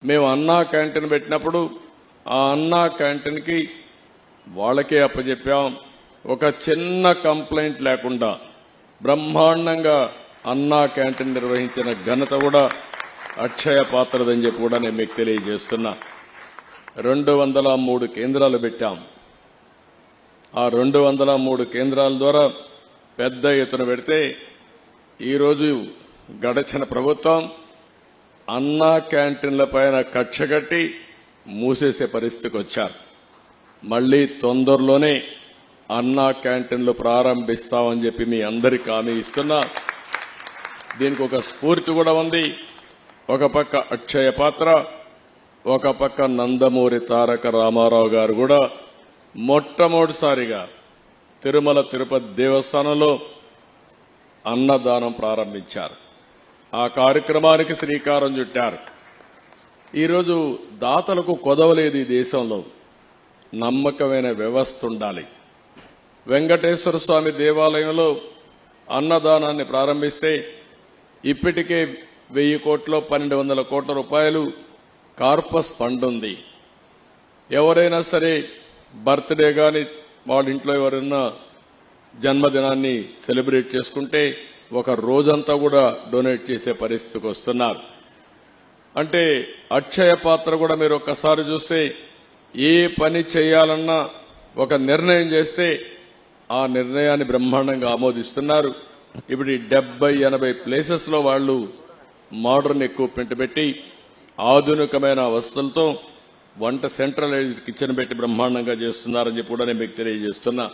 మేము అన్నా క్యాంటీన్ పెట్టినప్పుడు ఆ అన్నా క్యాంటీన్కి వాళ్ళకే అప్పచెప్పాం. ఒక చిన్న కంప్లైంట్ లేకుండా బ్రహ్మాండంగా అన్నా క్యాంటీన్ నిర్వహించిన ఘనత కూడా అక్షయ పాత్రదని చెప్పి కూడా నేను మీకు తెలియజేస్తున్నా. 203 కేంద్రాలు పెట్టాం. ఆ 203 కేంద్రాల ద్వారా పెద్ద ఎత్తున పెడితే ఈరోజు గడచిన ప్రభుత్వం అన్నా క్యాంటీన్ల పైన కక్షగట్టి మూసేసే పరిస్థితికి వచ్చారు. మళ్లీ తొందరలోనే అన్నా క్యాంటీన్లు ప్రారంభిస్తామని చెప్పి మీ అందరికీ హామీ ఇస్తున్నా. దీనికి ఒక స్ఫూర్తి కూడా ఉంది. ఒక పక్క అక్షయ పాత్ర, ఒక పక్క నందమూరి తారక రామారావు గారు కూడా మొట్టమొదటిసారిగా తిరుమల తిరుపతి దేవస్థానంలో అన్నదానం ప్రారంభించారు. ఆ కార్యక్రమానికి శ్రీకారం చుట్టారు. ఈరోజు దాతలకు కొదవలేదు. ఈ దేశంలో నమ్మకమైన వ్యవస్థ ఉండాలి. వెంకటేశ్వర స్వామి దేవాలయంలో అన్నదానాన్ని ప్రారంభిస్తే ఇప్పటికే 1000 కోట్లు 1200 కోట్ల రూపాయలు కార్పస్ ఫండ్ ఉంది. ఎవరైనా సరే బర్త్డే కానీ వాళ్ళ ఇంట్లో ఎవరైనా జన్మదినాన్ని సెలబ్రేట్ చేసుకుంటే ఒక రోజంతా కూడా డొనేట్ చేసే పరిస్థితికి వస్తున్నారు. అంటే అక్షయ పాత్ర కూడా మీరు ఒక్కసారి చూస్తే ఏ పని చేయాలన్నా ఒక నిర్ణయం చేస్తే ఆ నిర్ణయాన్ని బ్రహ్మాండంగా ఆమోదిస్తున్నారు. ఇప్పుడు 70-80 ప్లేసెస్ లో వాళ్ళు మోడర్న్ ఎక్విప్మెంట్ పెట్టి ఆధునికమైన వసతులతో వంట సెంట్రలైజ్డ్ కిచెన్ పెట్టి బ్రహ్మాండంగా చేస్తున్నారని చెప్పి కూడా నేను మీకు తెలియజేస్తున్నా.